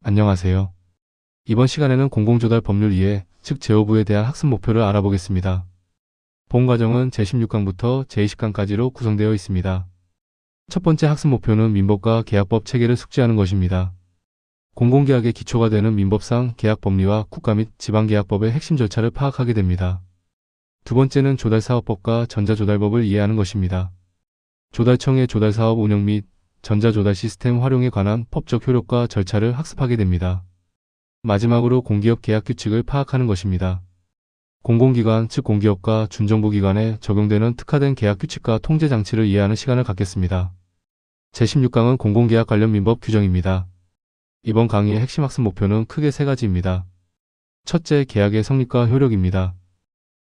안녕하세요. 이번 시간에는 공공조달 법률 이해, 즉 제5부에 대한 학습 목표를 알아보겠습니다. 본 과정은 제16강부터 제20강까지로 구성되어 있습니다. 첫 번째 학습 목표는 민법과 계약법 체계를 숙지하는 것입니다. 공공계약의 기초가 되는 민법상 계약법리와 국가 및 지방계약법의 핵심 절차를 파악하게 됩니다. 두 번째는 조달사업법과 전자조달법을 이해하는 것입니다. 조달청의 조달사업 운영 및 전자조달 시스템 활용에 관한 법적 효력과 절차를 학습하게 됩니다. 마지막으로 공기업 계약 규칙을 파악하는 것입니다. 공공기관, 즉 공기업과 준정부기관에 적용되는 특화된 계약 규칙과 통제 장치를 이해하는 시간을 갖겠습니다. 제16강은 공공계약 관련 민법 규정입니다. 이번 강의의 핵심 학습 목표는 크게 세 가지입니다. 첫째, 계약의 성립과 효력입니다.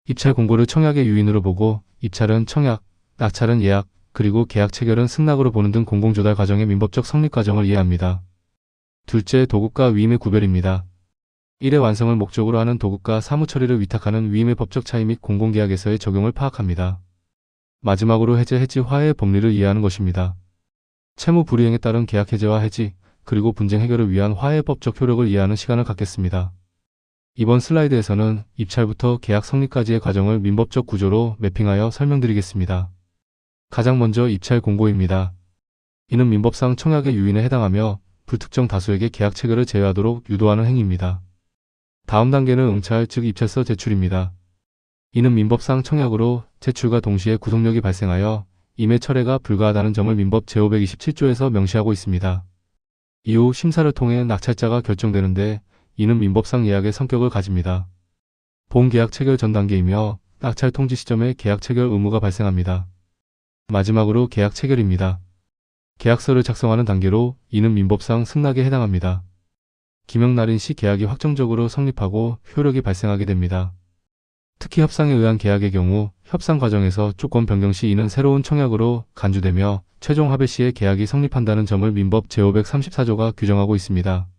입찰 공고를 청약의 유인으로 보고 입찰은 청약, 낙찰은 예약, 그리고 계약 체결은 승낙으로 보는 등 공공조달 과정의 민법적 성립 과정을 이해합니다. 둘째, 도급과 위임의 구별입니다. 일의 완성을 목적으로 하는 도급과 사무처리를 위탁하는 위임의 법적 차이 및 공공계약에서의 적용을 파악합니다. 마지막으로 해제, 해지, 화해의 법리를 이해하는 것입니다. 채무 불이행에 따른 계약 해제와 해지, 그리고 분쟁 해결을 위한 화해의 법적 효력을 이해하는 시간을 갖겠습니다. 이번 슬라이드에서는 입찰부터 계약 성립까지의 과정을 민법적 구조로 매핑하여 설명드리겠습니다. 가장 먼저 입찰 공고입니다. 이는 민법상 청약의 유인에 해당하며 불특정 다수에게 계약 체결을 제외하도록 유도하는 행위입니다. 다음 단계는 응찰, 즉 입찰서 제출입니다. 이는 민법상 청약으로 제출과 동시에 구속력이 발생하여 임의 철회가 불가하다는 점을 민법 제527조에서 명시하고 있습니다. 이후 심사를 통해 낙찰자가 결정되는데 이는 민법상 예약의 성격을 가집니다. 본 계약 체결 전 단계이며 낙찰 통지 시점에 계약 체결 의무가 발생합니다. 마지막으로 계약 체결입니다. 계약서를 작성하는 단계로 이는 민법상 승낙에 해당합니다. 기명 날인 시 계약이 확정적으로 성립하고 효력이 발생하게 됩니다. 특히 협상에 의한 계약의 경우 협상 과정에서 조건 변경 시 이는 새로운 청약으로 간주되며 최종 합의 시에 계약이 성립한다는 점을 민법 제534조가 규정하고 있습니다.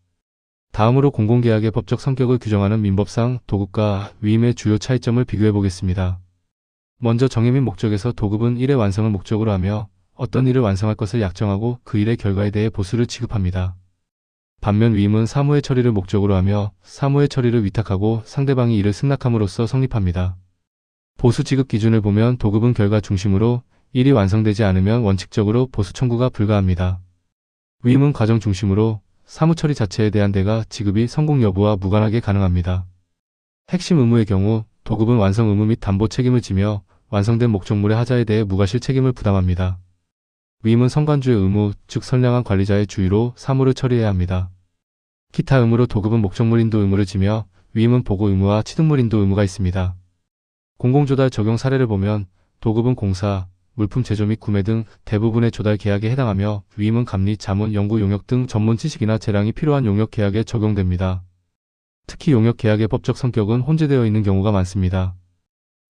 다음으로 공공계약의 법적 성격을 규정하는 민법상 도급과 위임의 주요 차이점을 비교해 보겠습니다. 먼저 정의 및 목적에서 도급은 일의 완성을 목적으로 하며 어떤 일을 완성할 것을 약정하고 그 일의 결과에 대해 보수를 지급합니다. 반면 위임은 사무의 처리를 목적으로 하며 사무의 처리를 위탁하고 상대방이 이를 승낙함으로써 성립합니다. 보수 지급 기준을 보면 도급은 결과 중심으로 일이 완성되지 않으면 원칙적으로 보수 청구가 불가합니다. 위임은 과정 중심으로 사무 처리 자체에 대한 대가 지급이 성공 여부와 무관하게 가능합니다. 핵심 의무의 경우 도급은 완성 의무 및 담보 책임을 지며 완성된 목적물의 하자에 대해 무과실 책임을 부담합니다. 위임은 선관주의 의무, 즉 선량한 관리자의 주의로 사무를 처리해야 합니다. 기타 의무로 도급은 목적물 인도 의무를 지며 위임은 보고 의무와 취득물 인도 의무가 있습니다. 공공조달 적용 사례를 보면 도급은 공사, 물품 제조 및 구매 등 대부분의 조달 계약에 해당하며 위임은 감리, 자문, 연구 용역 등 전문 지식이나 재량이 필요한 용역 계약에 적용됩니다. 특히 용역 계약의 법적 성격은 혼재되어 있는 경우가 많습니다.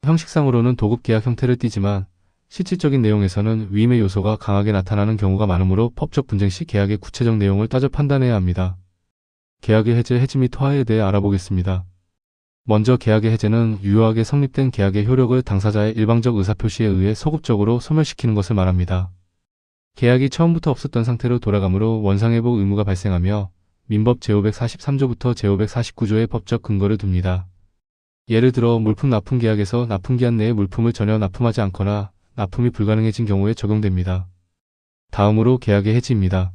형식상으로는 도급 계약 형태를 띠지만 실질적인 내용에서는 위임의 요소가 강하게 나타나는 경우가 많으므로 법적 분쟁 시 계약의 구체적 내용을 따져 판단해야 합니다. 계약의 해제, 해지 및 화해에 대해 알아보겠습니다. 먼저 계약의 해제는 유효하게 성립된 계약의 효력을 당사자의 일방적 의사표시에 의해 소급적으로 소멸시키는 것을 말합니다. 계약이 처음부터 없었던 상태로 돌아가므로 원상회복 의무가 발생하며 민법 제543조부터 제549조의 법적 근거를 둡니다. 예를 들어 물품 납품 계약에서 납품기한 내에 물품을 전혀 납품하지 않거나 납품이 불가능해진 경우에 적용됩니다. 다음으로 계약의 해지입니다.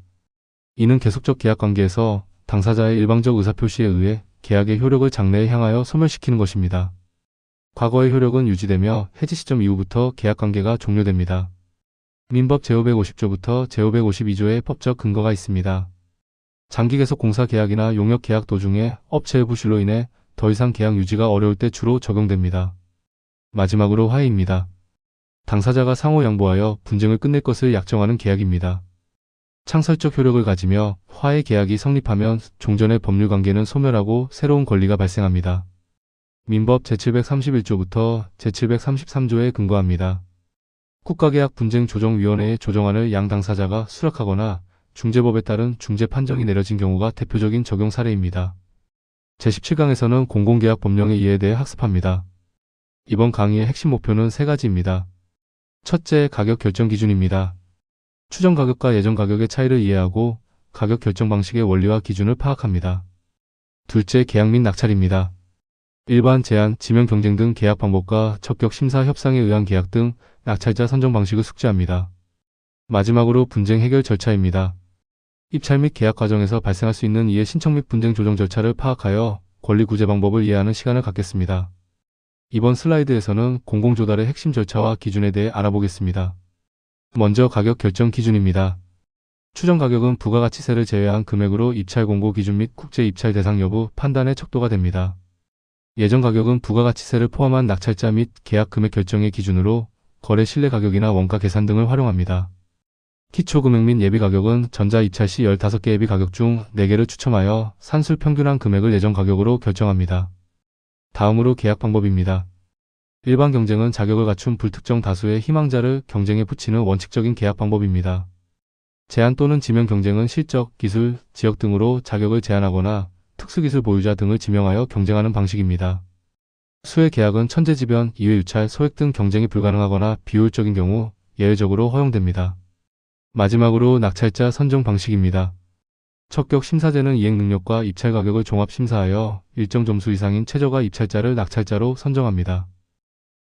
이는 계속적 계약관계에서 당사자의 일방적 의사표시에 의해 계약의 효력을 장래에 향하여 소멸시키는 것입니다. 과거의 효력은 유지되며 해지 시점 이후부터 계약관계가 종료됩니다. 민법 제550조부터 제552조의 법적 근거가 있습니다. 장기계속 공사계약이나 용역계약 도중에 업체의 부실로 인해 더 이상 계약 유지가 어려울 때 주로 적용됩니다. 마지막으로 화해입니다. 당사자가 상호 양보하여 분쟁을 끝낼 것을 약정하는 계약입니다. 창설적 효력을 가지며 화해 계약이 성립하면 종전의 법률관계는 소멸하고 새로운 권리가 발생합니다. 민법 제731조부터 제733조에 근거합니다. 국가계약분쟁조정위원회의 조정안을 양 당사자가 수락하거나 중재법에 따른 중재 판정이 내려진 경우가 대표적인 적용 사례입니다. 제17강에서는 공공계약 법령의 이해에 대해 학습합니다. 이번 강의의 핵심 목표는 세 가지입니다. 첫째, 가격 결정 기준입니다. 추정 가격과 예정 가격의 차이를 이해하고 가격 결정 방식의 원리와 기준을 파악합니다. 둘째, 계약 및 낙찰입니다. 일반, 제한, 지명 경쟁 등 계약 방법과 적격 심사 협상에 의한 계약 등 낙찰자 선정 방식을 숙지합니다. 마지막으로 분쟁 해결 절차입니다. 입찰 및 계약 과정에서 발생할 수 있는 이해 신청 및 분쟁 조정 절차를 파악하여 권리 구제 방법을 이해하는 시간을 갖겠습니다. 이번 슬라이드에서는 공공조달의 핵심 절차와 기준에 대해 알아보겠습니다. 먼저 가격 결정 기준입니다. 추정 가격은 부가가치세를 제외한 금액으로 입찰 공고 기준 및 국제 입찰 대상 여부 판단의 척도가 됩니다. 예정 가격은 부가가치세를 포함한 낙찰자 및 계약 금액 결정의 기준으로 거래 신뢰 가격이나 원가 계산 등을 활용합니다. 기초 금액 및 예비 가격은 전자 입찰 시 15개 예비 가격 중 4개를 추첨하여 산술 평균한 금액을 예정 가격으로 결정합니다. 다음으로 계약 방법입니다. 일반 경쟁은 자격을 갖춘 불특정 다수의 희망자를 경쟁에 붙이는 원칙적인 계약 방법입니다. 제한 또는 지명 경쟁은 실적, 기술, 지역 등으로 자격을 제한하거나 특수기술 보유자 등을 지명하여 경쟁하는 방식입니다. 수혜 계약은 천재지변, 이회유찰, 소액 등 경쟁이 불가능하거나 비효율적인 경우 예외적으로 허용됩니다. 마지막으로 낙찰자 선정 방식입니다. 적격 심사제는 이행 능력과 입찰 가격을 종합 심사하여 일정 점수 이상인 최저가 입찰자를 낙찰자로 선정합니다.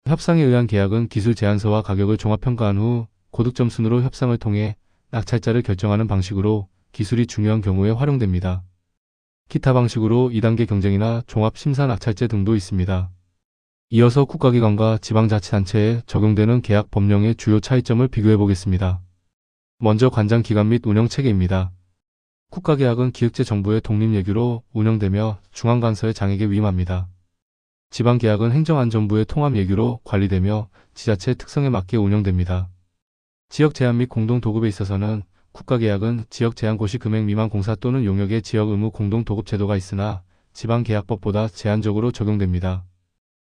협상에 의한 계약은 기술 제안서와 가격을 종합 평가한 후 고득점 순으로 협상을 통해 낙찰자를 결정하는 방식으로 기술이 중요한 경우에 활용됩니다. 기타 방식으로 2단계 경쟁이나 종합 심사 낙찰제 등도 있습니다. 이어서 국가기관과 지방자치단체에 적용되는 계약 법령의 주요 차이점을 비교해 보겠습니다. 먼저 관장 기관 및 운영 체계입니다. 국가계약은 기획재 정부의 독립예규로 운영되며 중앙관서의 장에게 위임합니다. 지방계약은 행정안전부의 통합예규로 관리되며 지자체 특성에 맞게 운영됩니다. 지역 제한 및 공동 도급에 있어서는 국가계약은 지역 제한고시 금액 미만 공사 또는 용역의 지역 의무 공동 도급 제도가 있으나 지방계약법보다 제한적으로 적용됩니다.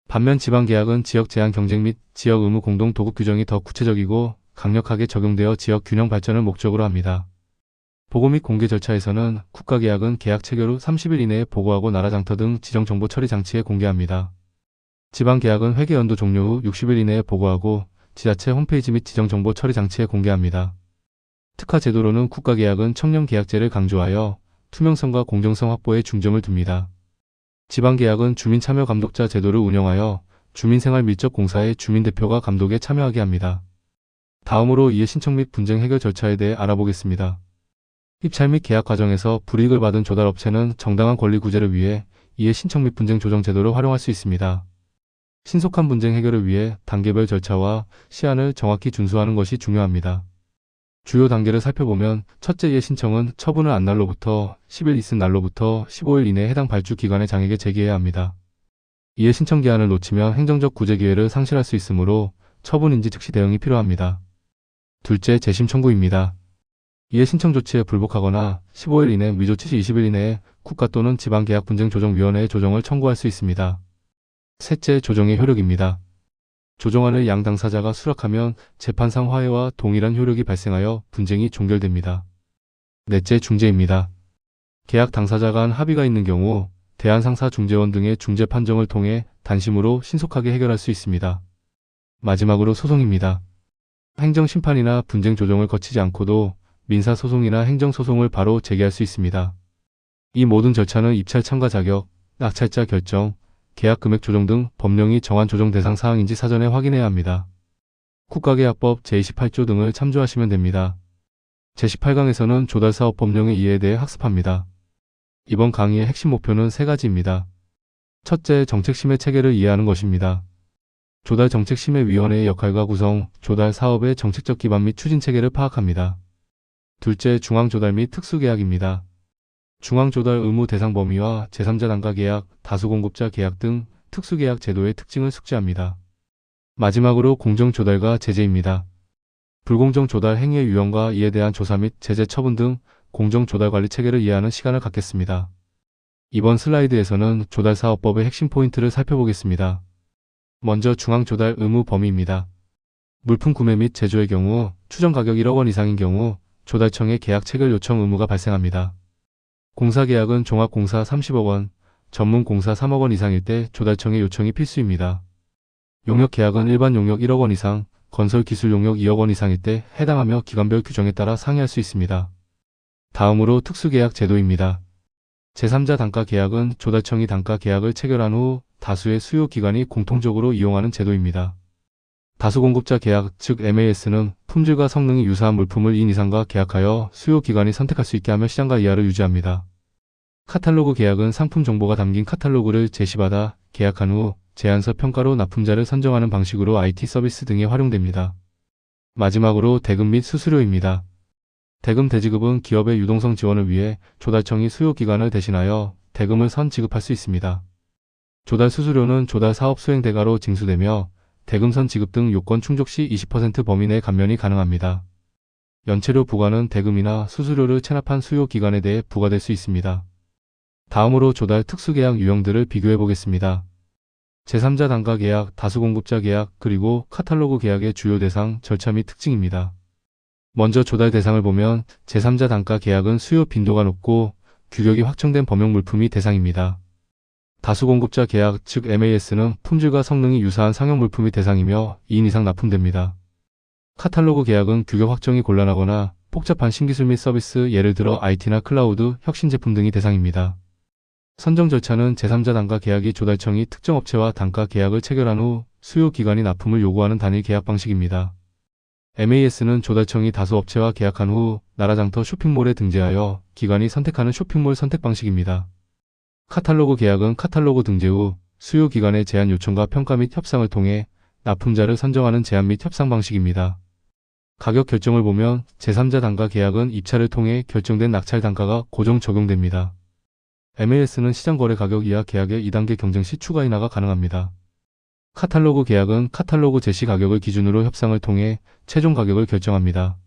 반면 지방계약은 지역 제한 경쟁 및 지역 의무 공동 도급 규정이 더 구체적이고 강력하게 적용되어 지역 균형 발전을 목적으로 합니다. 보고 및 공개 절차에서는 국가계약은 계약 체결 후 30일 이내에 보고하고 나라장터 등 지정정보 처리 장치에 공개합니다. 지방계약은 회계 연도 종료 후 60일 이내에 보고하고 지자체 홈페이지 및 지정정보 처리 장치에 공개합니다. 특화 제도로는 국가계약은 청렴계약제를 강조하여 투명성과 공정성 확보에 중점을 둡니다. 지방계약은 주민참여감독자 제도를 운영하여 주민생활 밀접 공사에 주민대표가 감독에 참여하게 합니다. 다음으로 이해 신청 및 분쟁 해결 절차에 대해 알아보겠습니다. 입찰 및 계약 과정에서 불이익을 받은 조달업체는 정당한 권리 구제를 위해 이해 신청 및 분쟁 조정 제도를 활용할 수 있습니다. 신속한 분쟁 해결을 위해 단계별 절차와 시한을 정확히 준수하는 것이 중요합니다. 주요 단계를 살펴보면 첫째, 이해 신청은 처분을 한 날로부터 10일 있은 날로부터 15일 이내에 해당 발주 기관의 장에게 제기해야 합니다. 이해 신청 기한을 놓치면 행정적 구제 기회를 상실할 수 있으므로 처분 인지 즉시 대응이 필요합니다. 둘째, 재심 청구입니다. 이해 신청 조치에 불복하거나 15일 이내 미조치 시 20일 이내에 국가 또는 지방계약분쟁조정위원회에 조정을 청구할 수 있습니다. 셋째, 조정의 효력입니다. 조정안을 양 당사자가 수락하면 재판상 화해와 동일한 효력이 발생하여 분쟁이 종결됩니다. 넷째, 중재입니다. 계약 당사자 간 합의가 있는 경우 대한상사중재원 등의 중재 판정을 통해 단심으로 신속하게 해결할 수 있습니다. 마지막으로 소송입니다. 행정심판이나 분쟁 조정을 거치지 않고도 민사소송이나 행정소송을 바로 제기할 수 있습니다. 이 모든 절차는 입찰 참가 자격, 낙찰자 결정, 계약 금액 조정 등 법령이 정한 조정 대상 사항인지 사전에 확인해야 합니다. 국가계약법 제28조 등을 참조하시면 됩니다. 제18강에서는 조달사업 법령의 이해에 대해 학습합니다. 이번 강의의 핵심 목표는 3가지입니다. 첫째, 정책심의 체계를 이해하는 것입니다. 조달정책심의위원회의 역할과 구성, 조달사업의 정책적 기반 및 추진체계를 파악합니다. 둘째, 중앙조달 및 특수계약입니다. 중앙조달 의무 대상 범위와 제3자 단가 계약, 다수공급자 계약 등 특수계약 제도의 특징을 숙지합니다. 마지막으로 공정조달과 제재입니다. 불공정 조달 행위의 유형과 이에 대한 조사 및 제재 처분 등 공정조달 관리 체계를 이해하는 시간을 갖겠습니다. 이번 슬라이드에서는 조달사업법의 핵심 포인트를 살펴보겠습니다. 먼저 중앙조달 의무 범위입니다. 물품 구매 및 제조의 경우 추정 가격 1억 원 이상인 경우 조달청에 계약 체결 요청 의무가 발생합니다. 공사계약은 종합공사 30억 원, 전문공사 3억 원 이상일 때 조달청의 요청이 필수입니다. 용역계약은 일반 용역 1억 원 이상, 건설기술 용역 2억 원 이상일 때 해당하며 기관별 규정에 따라 상이할 수 있습니다. 다음으로 특수계약 제도입니다. 제3자 단가 계약은 조달청이 단가 계약을 체결한 후 다수의 수요 기관이 공통적으로 이용하는 제도입니다. 다수 공급자 계약, 즉 MAS는 품질과 성능이 유사한 물품을 2인 이상과 계약하여 수요 기관이 선택할 수 있게 하며 시장가 이하를 유지합니다. 카탈로그 계약은 상품 정보가 담긴 카탈로그를 제시받아 계약한 후 제안서 평가로 납품자를 선정하는 방식으로 IT 서비스 등에 활용됩니다. 마지막으로 대금 및 수수료입니다. 대금 대지급은 기업의 유동성 지원을 위해 조달청이 수요 기관을 대신하여 대금을 선 지급할 수 있습니다. 조달 수수료는 조달 사업 수행 대가로 징수되며 대금선 지급 등 요건 충족 시 20% 범위 내 감면이 가능합니다. 연체료 부과는 대금이나 수수료를 체납한 수요 기관에 대해 부과될 수 있습니다. 다음으로 조달 특수계약 유형들을 비교해 보겠습니다. 제3자 단가 계약, 다수공급자 계약, 그리고 카탈로그 계약의 주요 대상, 절차 및 특징입니다. 먼저 조달 대상을 보면 제3자 단가 계약은 수요 빈도가 높고 규격이 확정된 범용 물품이 대상입니다. 다수공급자 계약, 즉 MAS는 품질과 성능이 유사한 상용 물품이 대상이며 2인 이상 납품됩니다. 카탈로그 계약은 규격 확정이 곤란하거나 복잡한 신기술 및 서비스, 예를 들어 IT나 클라우드, 혁신 제품 등이 대상입니다. 선정 절차는 제3자 단가 계약이 조달청이 특정 업체와 단가 계약을 체결한 후 수요 기관이 납품을 요구하는 단일 계약 방식입니다. MAS는 조달청이 다수 업체와 계약한 후 나라장터 쇼핑몰에 등재하여 기관이 선택하는 쇼핑몰 선택 방식입니다. 카탈로그 계약은 카탈로그 등재 후 수요 기관의 제안 요청과 평가 및 협상을 통해 납품자를 선정하는 제안 및 협상 방식입니다. 가격 결정을 보면 제3자 단가 계약은 입찰을 통해 결정된 낙찰 단가가 고정 적용됩니다. MAS는 시장거래 가격 이하 계약의 2단계 경쟁 시 추가 인하가 가능합니다. 카탈로그 계약은 카탈로그 제시 가격을 기준으로 협상을 통해 최종 가격을 결정합니다.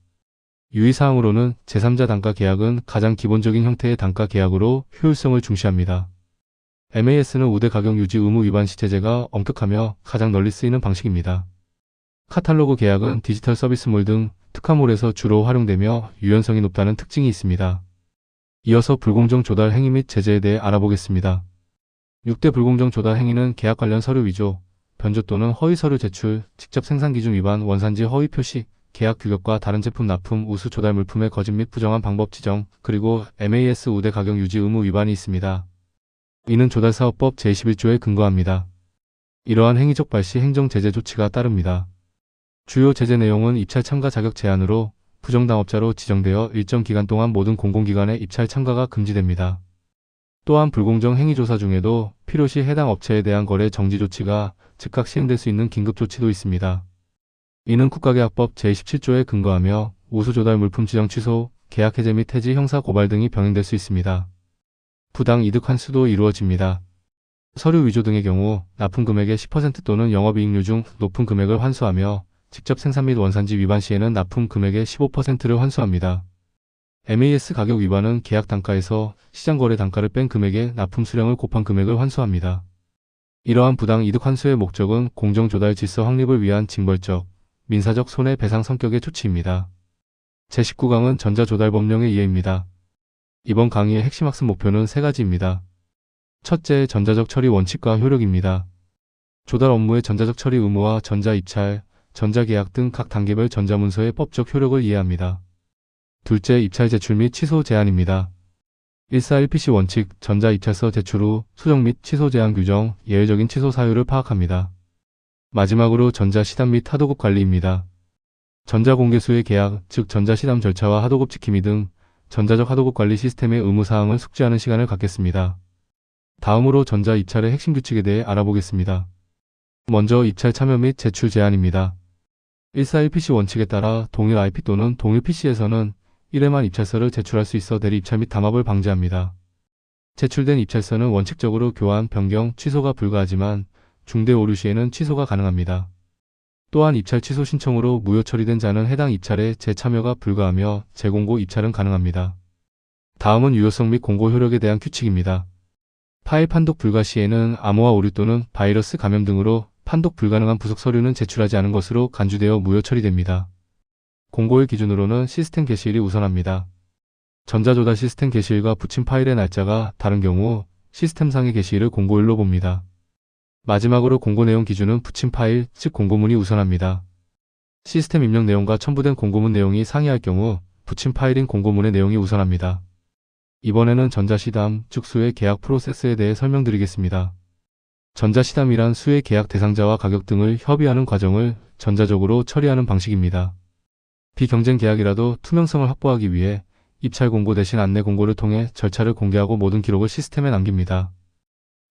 유의사항으로는 제3자 단가 계약은 가장 기본적인 형태의 단가 계약으로 효율성을 중시합니다. MAS는 우대 가격 유지 의무 위반 시 제재가 엄격하며 가장 널리 쓰이는 방식입니다. 카탈로그 계약은 디지털 서비스몰 등 특화몰에서 주로 활용되며 유연성이 높다는 특징이 있습니다. 이어서 불공정 조달 행위 및 제재에 대해 알아보겠습니다. 6대 불공정 조달 행위는 계약 관련 서류 위조, 변조 또는 허위 서류 제출, 직접 생산 기준 위반, 원산지 허위 표시, 계약 규격과 다른 제품 납품, 우수 조달 물품의 거짓 및 부정한 방법 지정, 그리고 MAS 우대 가격 유지 의무 위반이 있습니다. 이는 조달사업법 제21조에 근거합니다. 이러한 행위적 발시 행정 제재 조치가 따릅니다. 주요 제재 내용은 입찰 참가 자격 제한으로 부정당업자로 지정되어 일정 기간 동안 모든 공공기관의 입찰 참가가 금지됩니다. 또한 불공정 행위 조사 중에도 필요시 해당 업체에 대한 거래 정지 조치가 즉각 시행될 수 있는 긴급조치도 있습니다. 이는 국가계약법 제17조에 근거하며 우수조달 물품 지정 취소, 계약 해제 및 해지 형사 고발 등이 병행될 수 있습니다. 부당 이득 환수도 이루어집니다. 서류 위조 등의 경우 납품 금액의 10% 또는 영업이익률 중 높은 금액을 환수하며 직접 생산 및 원산지 위반 시에는 납품 금액의 15%를 환수합니다. MAS 가격 위반은 계약 단가에서 시장거래 단가를 뺀 금액의 납품 수량을 곱한 금액을 환수합니다. 이러한 부당 이득 환수의 목적은 공정조달 질서 확립을 위한 징벌적, 민사적 손해배상 성격의 조치입니다. 제19강은 전자조달법령의 이해입니다. 이번 강의의 핵심 학습 목표는 세 가지입니다. 첫째, 전자적 처리 원칙과 효력입니다. 조달 업무의 전자적 처리 의무와 전자입찰, 전자계약 등 각 단계별 전자문서의 법적 효력을 이해합니다. 둘째, 입찰 제출 및 취소 제한입니다. 141PC 원칙, 전자입찰서 제출 후 수정 및 취소 제한 규정, 예외적인 취소 사유를 파악합니다. 마지막으로 전자시담 및 하도급 관리입니다. 전자공개수의 계약, 즉 전자시담 절차와 하도급 지킴이 등 전자적 하도급 관리 시스템의 의무사항을 숙지하는 시간을 갖겠습니다. 다음으로 전자입찰의 핵심 규칙에 대해 알아보겠습니다. 먼저 입찰 참여 및 제출 제한입니다. 141PC 원칙에 따라 동일 IP 또는 동일 PC에서는 1회만 입찰서를 제출할 수 있어 대리 입찰 및 담합을 방지합니다. 제출된 입찰서는 원칙적으로 교환, 변경, 취소가 불가하지만 중대 오류 시에는 취소가 가능합니다. 또한 입찰 취소 신청으로 무효 처리된 자는 해당 입찰에 재참여가 불가하며 재공고 입찰은 가능합니다. 다음은 유효성 및 공고 효력에 대한 규칙입니다. 파일 판독 불가 시에는 암호화 오류 또는 바이러스 감염 등으로 판독 불가능한 부속 서류는 제출하지 않은 것으로 간주되어 무효 처리됩니다. 공고일 기준으로는 시스템 게시일이 우선합니다. 전자조달 시스템 게시일과 붙인 파일의 날짜가 다른 경우 시스템상의 게시일을 공고일로 봅니다. 마지막으로 공고 내용 기준은 붙인 파일, 즉 공고문이 우선합니다. 시스템 입력 내용과 첨부된 공고문 내용이 상이할 경우 붙인 파일인 공고문의 내용이 우선합니다. 이번에는 전자시담, 즉 수의 계약 프로세스에 대해 설명드리겠습니다. 전자시담이란 수의 계약 대상자와 가격 등을 협의하는 과정을 전자적으로 처리하는 방식입니다. 비경쟁 계약이라도 투명성을 확보하기 위해 입찰 공고 대신 안내 공고를 통해 절차를 공개하고 모든 기록을 시스템에 남깁니다.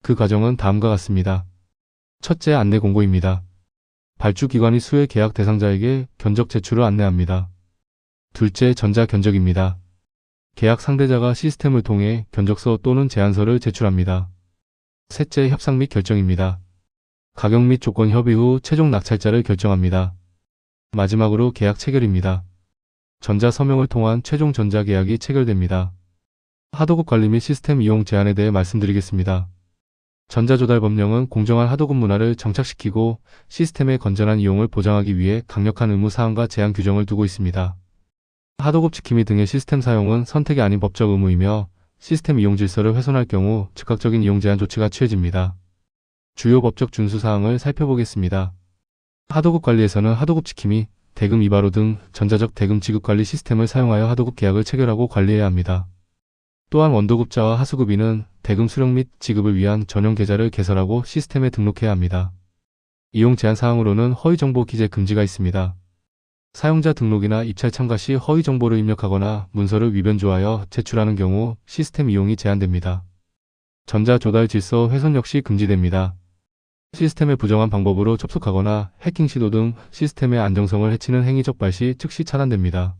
그 과정은 다음과 같습니다. 첫째, 안내 공고입니다. 발주기관이 수의 계약 대상자에게 견적 제출을 안내합니다. 둘째, 전자 견적입니다. 계약 상대자가 시스템을 통해 견적서 또는 제안서를 제출합니다. 셋째, 협상 및 결정입니다. 가격 및 조건 협의 후 최종 낙찰자를 결정합니다. 마지막으로 계약 체결입니다. 전자 서명을 통한 최종 전자 계약이 체결됩니다. 하도급 관리 및 시스템 이용 제한에 대해 말씀드리겠습니다. 전자조달 법령은 공정한 하도급 문화를 정착시키고 시스템의 건전한 이용을 보장하기 위해 강력한 의무 사항과 제한 규정을 두고 있습니다. 하도급 지킴이 등의 시스템 사용은 선택이 아닌 법적 의무이며 시스템 이용 질서를 훼손할 경우 즉각적인 이용 제한 조치가 취해집니다. 주요 법적 준수 사항을 살펴보겠습니다. 하도급 관리에서는 하도급 지킴이, 대금 이바로 등 전자적 대금 지급 관리 시스템을 사용하여 하도급 계약을 체결하고 관리해야 합니다. 또한 원도급자와 하수급인은 대금 수령 및 지급을 위한 전용 계좌를 개설하고 시스템에 등록해야 합니다. 이용 제한 사항으로는 허위 정보 기재 금지가 있습니다. 사용자 등록이나 입찰 참가 시 허위 정보를 입력하거나 문서를 위변조하여 제출하는 경우 시스템 이용이 제한됩니다. 전자 조달 질서 훼손 역시 금지됩니다. 시스템에 부정한 방법으로 접속하거나 해킹 시도 등 시스템의 안정성을 해치는 행위 적발 시 즉시 차단됩니다.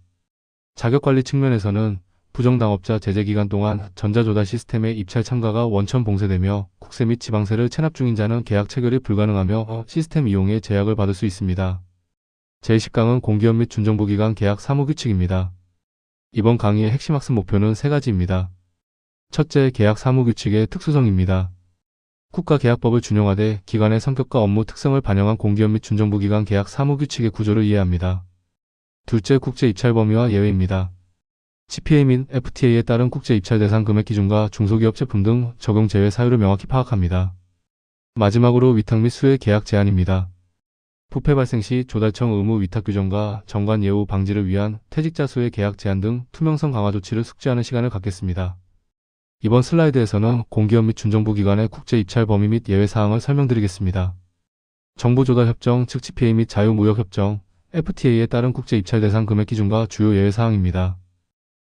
자격관리 측면에서는 부정당업자 제재기간 동안 전자조달 시스템의 입찰 참가가 원천 봉쇄되며 국세 및 지방세를 체납 중인 자는 계약 체결이 불가능하며 시스템 이용에 제약을 받을 수 있습니다. 제10강은 공기업 및 준정부기관 계약 사무규칙입니다. 이번 강의의 핵심 학습 목표는 세 가지입니다. 첫째, 계약 사무규칙의 특수성입니다. 국가계약법을 준용하되 기관의 성격과 업무 특성을 반영한 공기업 및 준정부기관 계약 사무규칙의 구조를 이해합니다. 둘째, 국제 입찰 범위와 예외입니다. CPA 및 FTA에 따른 국제 입찰 대상 금액 기준과 중소기업 제품 등 적용 제외 사유를 명확히 파악합니다. 마지막으로 위탁 및 수의 계약 제한입니다. 부패 발생 시 조달청 의무 위탁 규정과 정관 예우 방지를 위한 퇴직자 수의 계약 제한 등 투명성 강화 조치를 숙지하는 시간을 갖겠습니다. 이번 슬라이드에서는 공기업 및 준정부기관의 국제 입찰 범위 및 예외 사항을 설명드리겠습니다. 정부조달협정, 즉 CPA 및 자유무역협정, FTA에 따른 국제 입찰 대상 금액 기준과 주요 예외 사항입니다.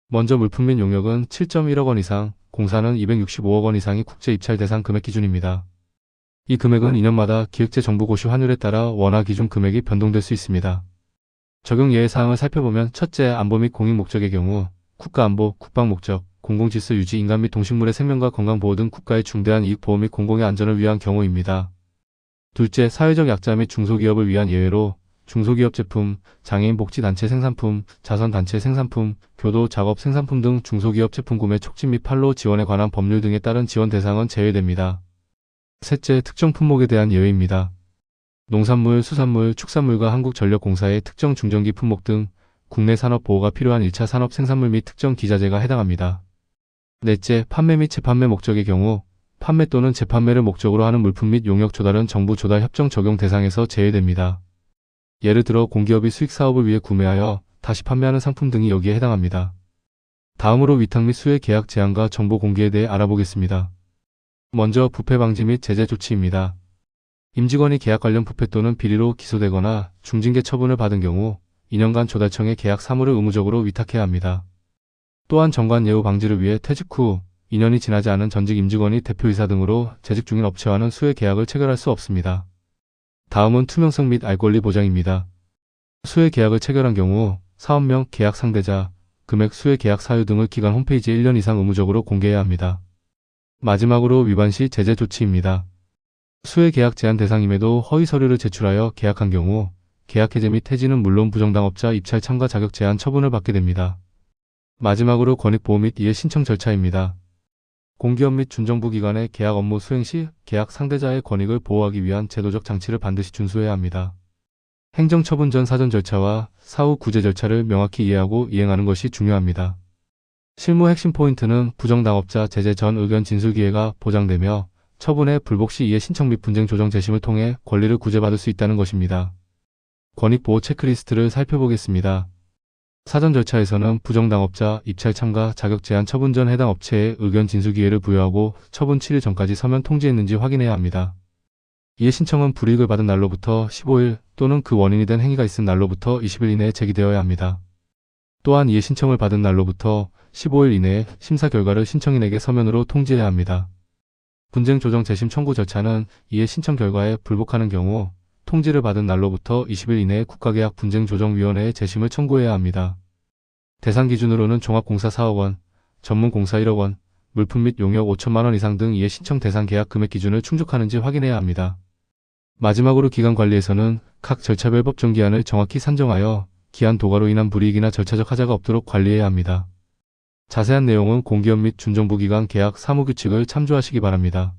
먼저 물품 및 용역은 7.1억 원 이상, 공사는 265억 원 이상이 국제 입찰 대상 금액 기준입니다. 이 금액은 2년마다 기획재 정부고시 환율에 따라 원화 기준 금액이 변동될 수 있습니다. 적용 예외 사항을 살펴보면 첫째, 안보 및 공익 목적의 경우 국가안보, 국방 목적, 공공질서 유지, 인간 및 동식물의 생명과 건강 보호 등 국가의 중대한 이익 보호 및 공공의 안전을 위한 경우입니다. 둘째, 사회적 약자 및 중소기업을 위한 예외로 중소기업 제품, 장애인 복지단체 생산품, 자선단체 생산품, 교도 작업 생산품 등 중소기업 제품 구매 촉진 및 판로 지원에 관한 법률 등에 따른 지원 대상은 제외됩니다. 셋째, 특정 품목에 대한 예외입니다. 농산물, 수산물, 축산물과 한국전력공사의 특정 중전기 품목 등 국내 산업 보호가 필요한 1차 산업 생산물 및 특정 기자재가 해당합니다. 넷째, 판매 및 재판매 목적의 경우 판매 또는 재판매를 목적으로 하는 물품 및 용역 조달은 정부 조달 협정 적용 대상에서 제외됩니다. 예를 들어 공기업이 수익 사업을 위해 구매하여 다시 판매하는 상품 등이 여기에 해당합니다. 다음으로 위탁 및 수의 계약 제한과 정보 공개에 대해 알아보겠습니다. 먼저 부패 방지 및 제재 조치입니다. 임직원이 계약 관련 부패 또는 비리로 기소되거나 중징계 처분을 받은 경우 2년간 조달청에 계약 사무를 의무적으로 위탁해야 합니다. 또한 정관 예우 방지를 위해 퇴직 후 2년이 지나지 않은 전직 임직원이 대표이사 등으로 재직 중인 업체와는 수의 계약을 체결할 수 없습니다. 다음은 투명성 및 알 권리 보장입니다. 수의 계약을 체결한 경우 사업명, 계약 상대자, 금액, 수의 계약 사유 등을 기관 홈페이지에 1년 이상 의무적으로 공개해야 합니다. 마지막으로 위반 시 제재 조치입니다. 수의 계약 제한 대상임에도 허위 서류를 제출하여 계약한 경우 계약 해제 및 해지는 물론 부정당업자 입찰 참가 자격 제한 처분을 받게 됩니다. 마지막으로 권익보호 및 이해 신청 절차입니다. 공기업 및 준정부기관의 계약 업무 수행 시 계약 상대자의 권익을 보호하기 위한 제도적 장치를 반드시 준수해야 합니다. 행정처분 전 사전 절차와 사후 구제 절차를 명확히 이해하고 이행하는 것이 중요합니다. 실무 핵심 포인트는 부정당업자 제재 전 의견 진술 기회가 보장되며 처분의 불복 시 이해 신청 및 분쟁 조정 재심을 통해 권리를 구제받을 수 있다는 것입니다. 권익보호 체크리스트를 살펴보겠습니다. 사전 절차에서는 부정당업자 입찰 참가 자격 제한 처분 전 해당 업체에 의견 진술 기회를 부여하고 처분 7일 전까지 서면 통지했는지 확인해야 합니다. 이에 신청은 불이익을 받은 날로부터 15일 또는 그 원인이 된 행위가 있은 날로부터 20일 이내에 제기되어야 합니다. 또한 이에 신청을 받은 날로부터 15일 이내에 심사 결과를 신청인에게 서면으로 통지해야 합니다. 분쟁 조정 재심 청구 절차는 이에 신청 결과에 불복하는 경우 통지를 받은 날로부터 20일 이내에 국가계약 분쟁조정위원회에 재심을 청구해야 합니다. 대상 기준으로는 종합공사 4억 원, 전문공사 1억 원, 물품 및 용역 5천만 원 이상 등 이에 신청 대상 계약 금액 기준을 충족하는지 확인해야 합니다. 마지막으로 기간 관리에서는 각 절차별 법정 기한을 정확히 산정하여 기한 도과로 인한 불이익이나 절차적 하자가 없도록 관리해야 합니다. 자세한 내용은 공기업 및 준정부기관 계약 사무규칙을 참조하시기 바랍니다.